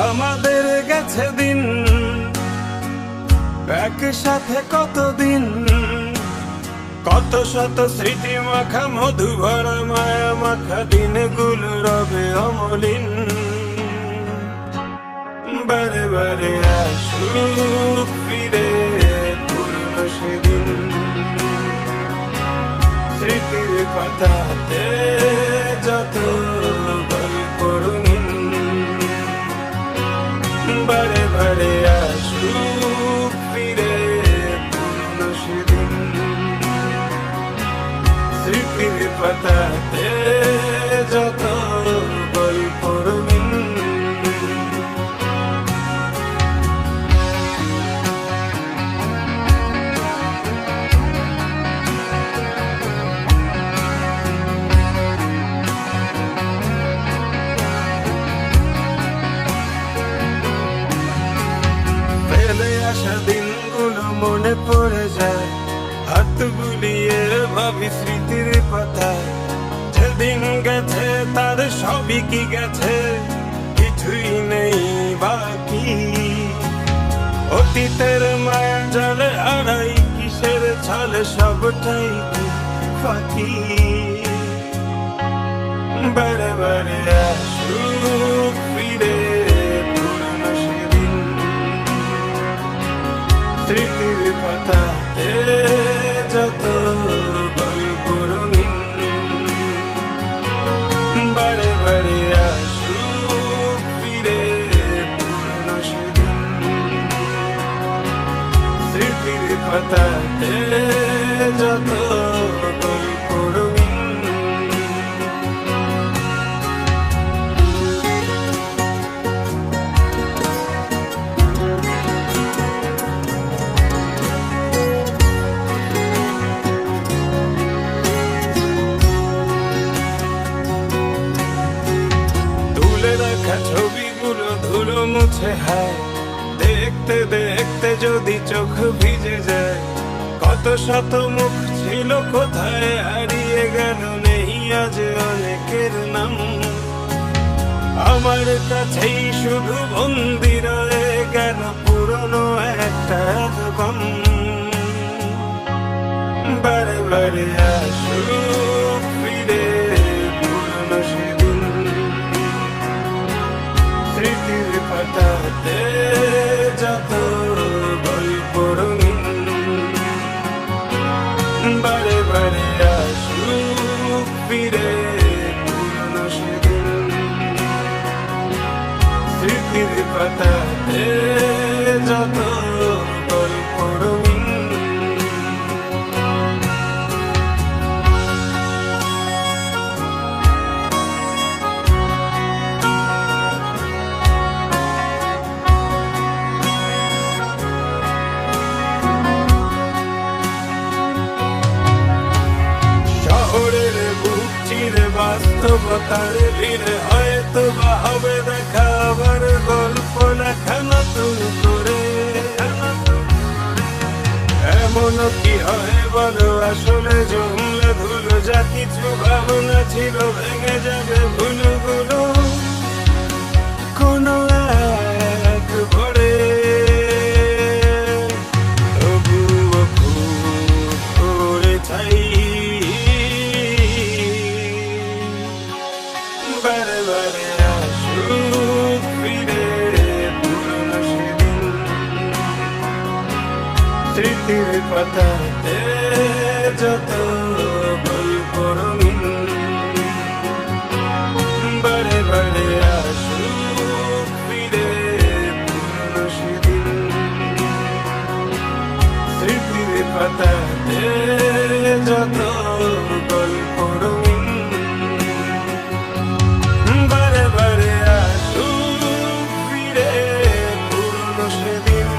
আমাদের গেছে দিন একসাথে, কতদিন, কত শত স্মৃতি মাখা মধু ভরা মায়া মাখা দিনগুলো রবে অমলিন। বারে বারে আসুক ফিরে পুরনো সেদিন, স্মৃতির পাতাতে যত গল্প রঙিন। বারে বারে আসুক ফিরে পুরনো সেদিন, স্মৃতির পাতাতে যত গল্প রঙিন। ফেলে আসা দিনগুলো মনে পড়ে যায়, হাত বুলিয়ে ভাবি স্মৃতির পাতায়। যেদিন গেছে তার সবই কি গেছে, কিছুই নেই বাকি। অতীতের মায়া জালে আড়াই কিসের ছলে, সবটাই কি ফাঁকি। বারে বারে আসুক ফিরে পুরনো সেদিন, স্মৃতির পাতাতে যত গল্প রঙিন। বারে বারে আসুক ফিরে পুরনো সেদিন, স্মৃতির পাতাতে যত গল্প রঙিন। ছবিগুলো ধুলো মুছে হায়, দেখতে দেখতে যদি চোখ ভিজে যায়। কত শত মুখ ছিল কোথায় হারিয়ে গেল, নেই আজ অনেকের নাম। আমার কাছেই শুধু বন্দি রয়ে গেল পুরনো একটা গম। বারে বারে আসুক ফিরে পুরনো সেদিন, স্মৃতির পাতাতে যত গল্প রঙিন। বারে বারে আসুক ফিরে পুরনো সেদিন, স্মৃতির পাতাতে যত গল্প রঙিন। বাস্তবতার ভিড়ে হয়তো বা হবে দেখা আবার গল্প লেখা নতুন করে। এমনও কি হয় বলো, আসলে জমলে ধুলো যা কিছু ভাবনা ছিল ভেঙে যাবে ভুলগুলো কোনো এক ভরে। তবুও খুব করে চাই বারে বারে আসুক ফিরে পুরনো সেদিন, স্মৃতির পাতাতে যত গল্প রঙিন। বারে বারে আসুক ফিরে পুরনো সেদিন, স্মৃতির পাতাতে যত গল্প রঙিন। বারে বারে আসুক ফিরে পুরনো সেদিন,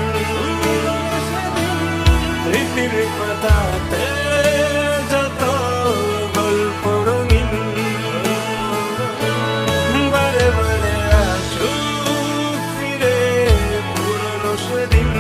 স্মৃতির পাতাতে যত গল্প রঙিন। বারে বারে আসুক ফিরে পুরনো সেদিন।